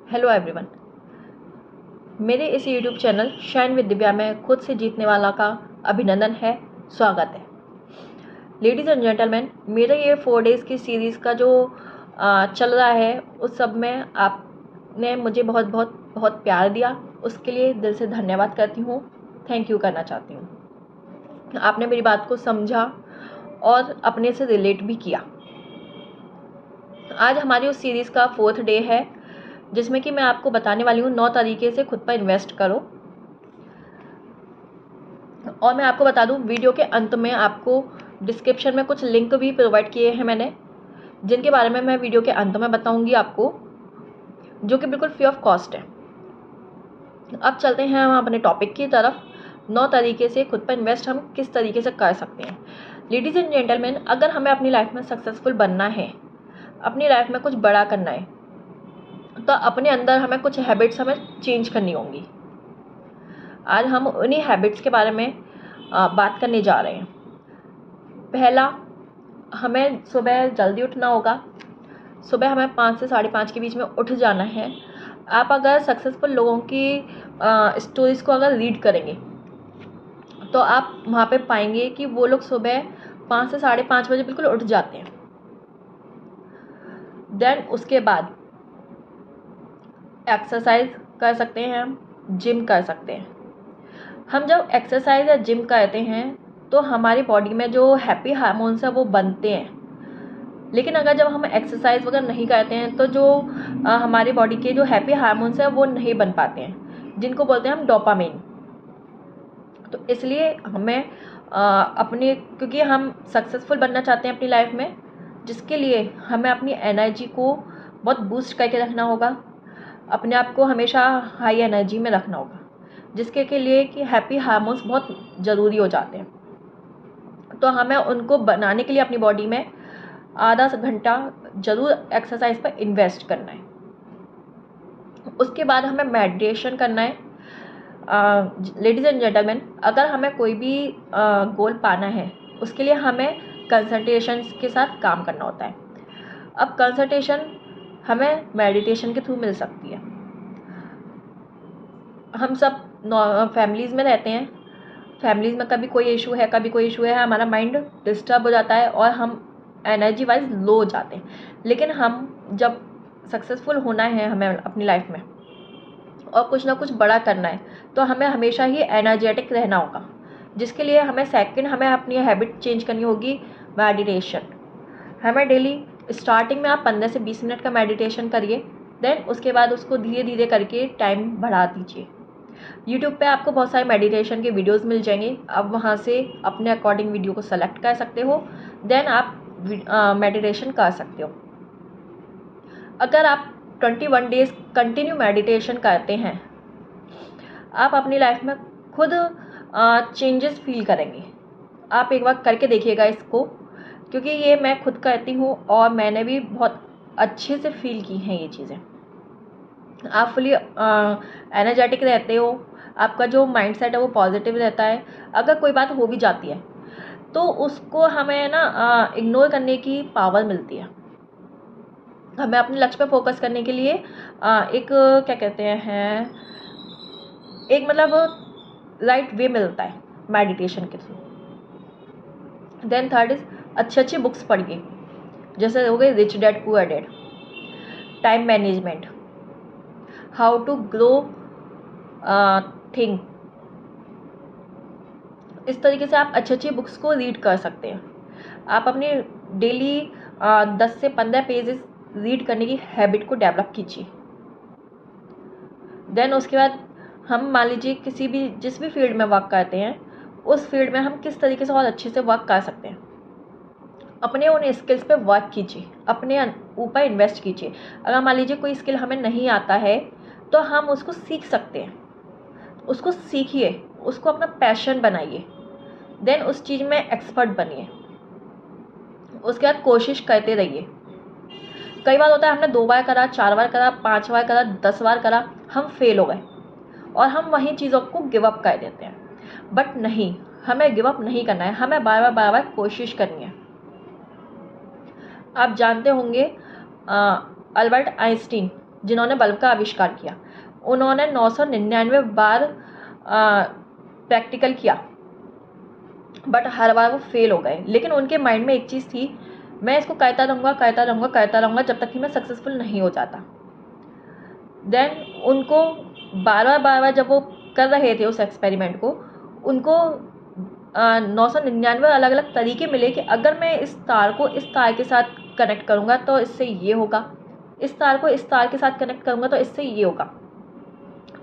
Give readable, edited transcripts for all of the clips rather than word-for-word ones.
Hello everyone, मेरे इस YouTube channel shine with Divya में खुद से जीतने वाला का अभिनंदन है, स्वागत है। लेडीज़ एंड जेंटलमैन, मेरे ये 4 डेज़ की सीरीज़ का जो चल रहा है उस सब में आपने मुझे बहुत बहुत बहुत प्यार दिया, उसके लिए दिल से धन्यवाद करती हूँ, थैंक यू करना चाहती हूँ। आपने मेरी बात को समझा और अपने से रिलेट भी किया। आज हमारी उस सीरीज़ का 4th डे है जिसमें कि मैं आपको बताने वाली हूँ 9 तरीके से खुद पर इन्वेस्ट करो। और मैं आपको बता दूँ, वीडियो के अंत में आपको डिस्क्रिप्शन में कुछ लिंक भी प्रोवाइड किए हैं मैंने, जिनके बारे में मैं वीडियो के अंत में बताऊँगी आपको, जो कि बिल्कुल फ्री ऑफ कॉस्ट है। अब चलते हैं हम अपने टॉपिक की तरफ। 9 तरीके से खुद पर इन्वेस्ट हम किस तरीके से कर सकते हैं। लेडीज़ एंड जेंटलमैन, अगर हमें अपनी लाइफ में सक्सेसफुल बनना है, अपनी लाइफ में कुछ बड़ा करना है, तो अपने अंदर हमें कुछ हैबिट्स हमें चेंज करनी होंगी। आज हम उन्हीं हैबिट्स के बारे में बात करने जा रहे हैं। पहला, हमें सुबह जल्दी उठना होगा। सुबह हमें 5 से 5:30 के बीच में उठ जाना है। आप अगर सक्सेसफुल लोगों की स्टोरीज़ को अगर रीड करेंगे तो आप वहाँ पे पाएंगे कि वो लोग सुबह 5 से 5:30 बजे बिल्कुल उठ जाते हैं। देन उसके बाद एक्सरसाइज कर सकते हैं, हम जिम कर सकते हैं। हम जब एक्सरसाइज या जिम करते हैं तो हमारी बॉडी में जो हैप्पी हार्मोन्स है वो बनते हैं। लेकिन अगर जब हम एक्सरसाइज वगैरह नहीं करते हैं तो जो हमारी बॉडी के जो हैप्पी हार्मोन्स है वो नहीं बन पाते हैं, जिनको बोलते हैं हम डोपामिन। तो इसलिए हमें क्योंकि हम सक्सेसफुल बनना चाहते हैं अपनी लाइफ में, जिसके लिए हमें अपनी एनर्जी को बहुत बूस्ट करके रखना होगा, अपने आप को हमेशा हाई एनर्जी में रखना होगा, जिसके के लिए कि हैप्पी हार्मोन्स बहुत ज़रूरी हो जाते हैं। तो हमें उनको बनाने के लिए अपनी बॉडी में आधा घंटा ज़रूर एक्सरसाइज पर इन्वेस्ट करना है। उसके बाद हमें मेडिटेशन करना है। लेडीज़ एंड जेंटलमैन, अगर हमें कोई भी गोल पाना है, उसके लिए हमें कंसंट्रेशन के साथ काम करना होता है। अब कंसंट्रेशन हमें मेडिटेशन के थ्रू मिल सकती है। हम सब फैमिलीज़ में रहते हैं, फैमिलीज़ में कभी कोई इशू है, कभी कोई इशू है, हमारा माइंड डिस्टर्ब हो जाता है और हम एनर्जी वाइज लो हो जाते हैं। लेकिन हम जब सक्सेसफुल होना है हमें अपनी लाइफ में और कुछ ना कुछ बड़ा करना है, तो हमें हमेशा ही एनर्जेटिक रहना होगा, जिसके लिए हमें अपनी हैबिट चेंज करनी होगी, मेडिटेशन। हमें डेली स्टार्टिंग में आप 15 से 20 मिनट का मेडिटेशन करिए, देन उसके बाद उसको धीरे धीरे करके टाइम बढ़ा दीजिए। यूट्यूब पे आपको बहुत सारे मेडिटेशन के वीडियोस मिल जाएंगे, आप वहाँ से अपने अकॉर्डिंग वीडियो को सेलेक्ट कर सकते हो, देन आप मेडिटेशन कर सकते हो। अगर आप 21 डेज़ कंटिन्यू मेडिटेशन करते हैं, आप अपनी लाइफ में खुद चेंजेस फील करेंगे। आप एक बार करके देखिएगा इसको, क्योंकि ये मैं खुद करती हूँ और मैंने भी बहुत अच्छे से फील की हैं ये चीज़ें। आप फुली एनर्जेटिक रहते हो, आपका जो माइंडसेट है वो पॉजिटिव रहता है। अगर कोई बात हो भी जाती है तो उसको हमें ना इग्नोर करने की पावर मिलती है। हमें अपने लक्ष्य पे फोकस करने के लिए एक क्या कहते हैं, एक मतलब राइट वे मिलता है मेडिटेशन के थ्रू। देन थर्ड इज अच्छी बुक्स पढ़िए, जैसे हो गई rich dad poor dad, time management, how to grow think. इस तरीके से आप अच्छी बुक्स को रीड कर सकते हैं। आप अपनी डेली 10 से 15 पेजेस रीड करने की हैबिट को डेवलप कीजिए। देन उसके बाद हम मान लीजिए जिस भी फील्ड में वर्क करते हैं, उस फील्ड में हम किस तरीके से और अच्छे से वर्क कर सकते हैं, अपने उन स्किल्स पे वर्क कीजिए, अपने ऊपर इन्वेस्ट कीजिए। अगर मान लीजिए कोई स्किल हमें नहीं आता है तो हम उसको सीख सकते हैं, उसको सीखिए, उसको अपना पैशन बनाइए, देन उस चीज़ में एक्सपर्ट बनिए। उसके बाद कोशिश करते रहिए। कई बार होता है हमने 2 बार करा, 4 बार करा, 5 बार करा, 10 बार करा, हम फेल हो गए और हम वहीं चीज़ों को गिव अप कर देते हैं। बट नहीं, हमें गिव अप नहीं करना है, हमें बार बार कोशिश करनी है। आप जानते होंगे अल्बर्ट आइंस्टीन, जिन्होंने बल्ब का आविष्कार किया, उन्होंने 999 बार प्रैक्टिकल किया, बट हर बार वो फेल हो गए। लेकिन उनके माइंड में एक चीज़ थी, मैं इसको करता रहूँगा जब तक कि मैं सक्सेसफुल नहीं हो जाता। देन उनको बार बार जब वो कर रहे थे उस एक्सपेरिमेंट को, उनको 999 अलग अलग तरीके मिले कि अगर मैं इस तार को इस तार के साथ कनेक्ट करूँगा तो इससे ये होगा, इस तार को इस तार के साथ कनेक्ट करूँगा तो इससे ये होगा।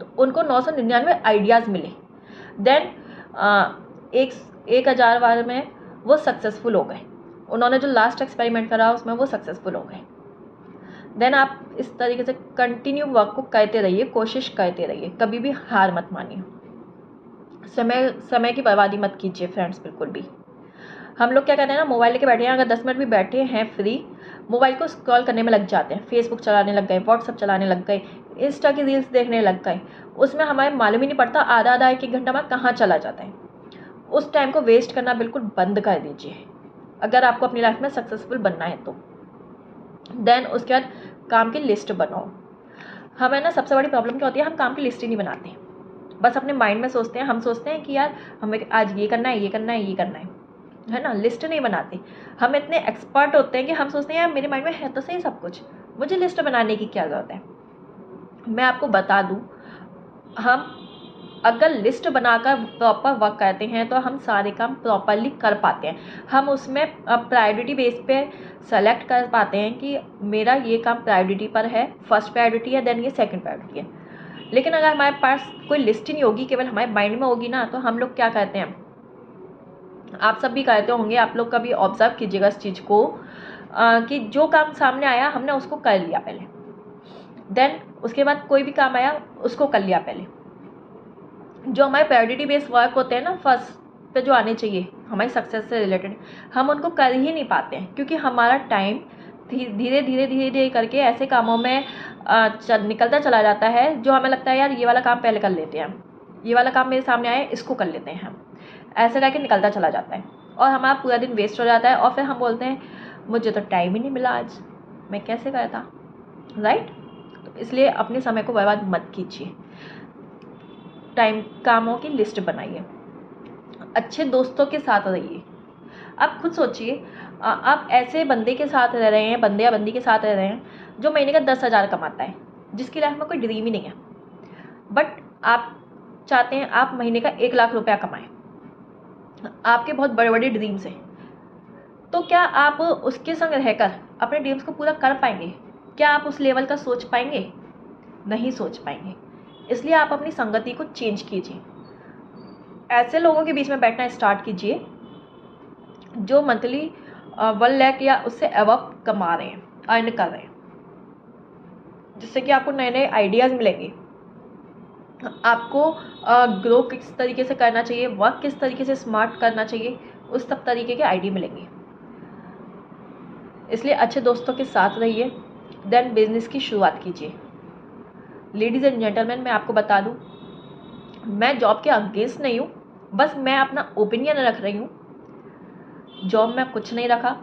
तो उनको 999 आइडियाज़ मिले। देन 1000 बार में वो सक्सेसफुल हो गए। उन्होंने जो लास्ट एक्सपेरिमेंट करा उसमें वो सक्सेसफुल हो गए। देन आप इस तरीके से कंटिन्यू वर्क को करते रहिए, कोशिश करते रहिए, कभी भी हार मत मानिए। समय की बर्बादी मत कीजिए फ्रेंड्स, बिल्कुल भी। हम लोग क्या कहते हैं ना, मोबाइल लेके बैठे हैं, अगर 10 मिनट भी बैठे हैं फ्री, मोबाइल को स्क्रॉल करने में लग जाते हैं, फेसबुक चलाने लग गए, व्हाट्सअप चलाने लग गए, इंस्टा की रील्स देखने लग गए। उसमें हमारे मालूम ही नहीं पड़ता आधा 1 घंटा हमारा कहाँ चला जाता है। उस टाइम को वेस्ट करना बिल्कुल बंद कर दीजिए अगर आपको अपनी लाइफ में सक्सेसफुल बनना है तो। देन उसके बाद काम की लिस्ट बनाओ। हमें ना सबसे बड़ी प्रॉब्लम क्या होती है, हम काम की लिस्ट ही नहीं बनाते, बस अपने माइंड में सोचते हैं। हम सोचते हैं कि यार हमें आज ये करना है, ये करना है, ये करना है ना, लिस्ट नहीं बनाते। हम इतने एक्सपर्ट होते हैं कि हम सोचते हैं यार मेरे माइंड में है तो सही सब कुछ, मुझे लिस्ट बनाने की क्या ज़रूरत है। मैं आपको बता दूँ, हम अगर लिस्ट बनाकर प्रॉपर वर्क करते हैं तो हम सारे काम प्रॉपरली कर पाते हैं। हम उसमें प्रायोरिटी बेस पे सेलेक्ट कर पाते हैं कि मेरा ये काम प्रायोरिटी पर है, फर्स्ट प्रायोरिटी है, देन ये सेकंड प्रायोरिटी है। लेकिन अगर हमारे पास कोई लिस्ट ही नहीं होगी, केवल हमारे माइंड में होगी ना, तो हम लोग क्या करते हैं, आप सब भी करते होंगे, आप लोग कभी ऑब्जर्व कीजिएगा इस चीज़ को कि जो काम सामने आया हमने उसको कर लिया पहले, देन उसके बाद कोई भी काम आया उसको कर लिया पहले। जो हमारे प्रायोरिटी बेस्ड वर्क होते हैं ना, फर्स्ट पे जो आने चाहिए हमारी सक्सेस से रिलेटेड, हम उनको कर ही नहीं पाते हैं, क्योंकि हमारा टाइम धीरे धीरे करके ऐसे कामों में निकलता चला जाता है जो हमें लगता है यार ये वाला काम पहले कर लेते हैं, ये वाला काम मेरे सामने आए इसको कर लेते हैं। हम ऐसे करके निकलता चला जाता है और हमारा पूरा दिन वेस्ट हो जाता है, और फिर हम बोलते हैं मुझे तो टाइम ही नहीं मिला आज, मैं कैसे करता, राइट। तो इसलिए अपने समय को बर्बाद मत कीजिए, कामों की लिस्ट बनाइए, अच्छे दोस्तों के साथ रहिए। आप खुद सोचिए, आप ऐसे बंदे के साथ रह रहे हैं, बंदे या बंदी के साथ रह रहे हैं जो महीने का 10,000 कमाता है, जिसकी लाइफ में कोई ड्रीम ही नहीं है, बट आप चाहते हैं आप महीने का 1 लाख रुपया कमाएं, आपके बहुत बड़े बड़े ड्रीम्स हैं। तो क्या आप उसके संग रहकर अपने ड्रीम्स को पूरा कर पाएंगे? क्या आप उस लेवल का सोच पाएंगे? नहीं सोच पाएंगे। इसलिए आप अपनी संगति को चेंज कीजिए, ऐसे लोगों के बीच में बैठना स्टार्ट कीजिए जो मंथली 1 लाख या उससे अबव कमा रहे हैं, अर्न कर रहे हैं, जिससे कि आपको नए नए आइडियाज़ मिलेंगे, आपको ग्रो किस तरीके से करना चाहिए, वर्क किस तरीके से स्मार्ट करना चाहिए, उस सब तरीके के आइडिया मिलेंगे। इसलिए अच्छे दोस्तों के साथ रहिए, देन बिजनेस की शुरुआत कीजिए। लेडीज़ एंड जेंटलमैन, मैं आपको बता दूं, मैं जॉब के अगेंस्ट नहीं हूँ, बस मैं अपना ओपिनियन रख रही हूँ। जॉब में कुछ नहीं रखा,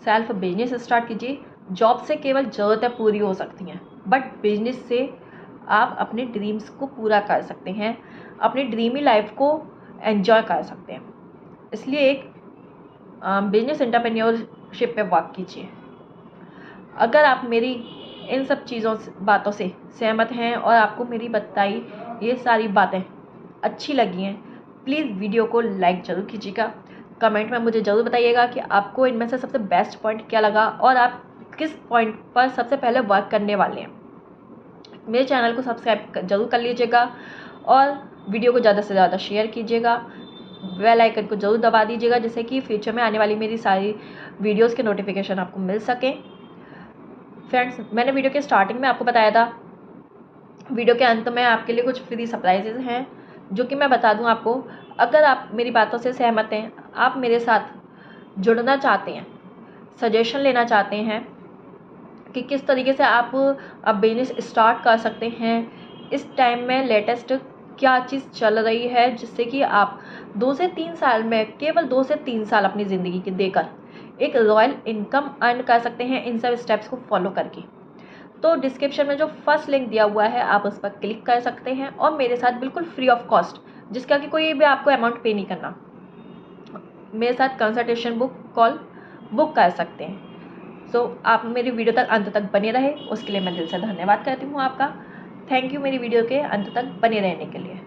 सेल्फ बिजनेस स्टार्ट कीजिए। जॉब से केवल ज़रूरतें पूरी हो सकती हैं, बट बिजनेस से आप अपने ड्रीम्स को पूरा कर सकते हैं, अपनी ड्रीमी लाइफ को एंजॉय कर सकते हैं। इसलिए एक बिजनेस एंटरप्रेन्योरशिप पे वर्क कीजिए। अगर आप मेरी इन सब बातों से सहमत हैं और आपको मेरी बताई ये सारी बातें अच्छी लगी हैं, प्लीज़ वीडियो को लाइक ज़रूर कीजिएगा। कमेंट में मुझे ज़रूर बताइएगा कि आपको इनमें से सबसे बेस्ट पॉइंट क्या लगा और आप किस पॉइंट पर सबसे पहले वर्क करने वाले हैं। मेरे चैनल को सब्सक्राइब ज़रूर कर लीजिएगा और वीडियो को ज़्यादा से ज़्यादा शेयर कीजिएगा। बेल आइकन को ज़रूर दबा दीजिएगा जिससे कि फ्यूचर में आने वाली मेरी सारी वीडियोज़ के नोटिफिकेशन आपको मिल सकें। फ्रेंड्स, मैंने वीडियो के स्टार्टिंग में आपको बताया था, वीडियो के अंत में आपके लिए कुछ फ्री सरप्राइजेज हैं जो कि मैं बता दूं आपको। अगर आप मेरी बातों से सहमत हैं, आप मेरे साथ जुड़ना चाहते हैं, सजेशन लेना चाहते हैं कि किस तरीके से आप बिजनेस स्टार्ट कर सकते हैं, इस टाइम में लेटेस्ट क्या चीज़ चल रही है जिससे कि आप 2 से 3 साल में, केवल 2 से 3 साल अपनी ज़िंदगी के देकर एक रॉयल इनकम अर्न कर सकते हैं इन सब स्टेप्स को फॉलो करके, तो डिस्क्रिप्शन में जो फर्स्ट लिंक दिया हुआ है आप उस पर क्लिक कर सकते हैं और मेरे साथ बिल्कुल फ्री ऑफ कॉस्ट, जिसका कि कोई भी आपको अमाउंट पे नहीं करना, मेरे साथ कंसल्टेशन कॉल बुक कर सकते हैं। सो आप मेरी वीडियो तक अंत तक बने रहे उसके लिए मैं दिल से धन्यवाद करती हूँ आपका। थैंक यू मेरी वीडियो के अंत तक बने रहने के लिए।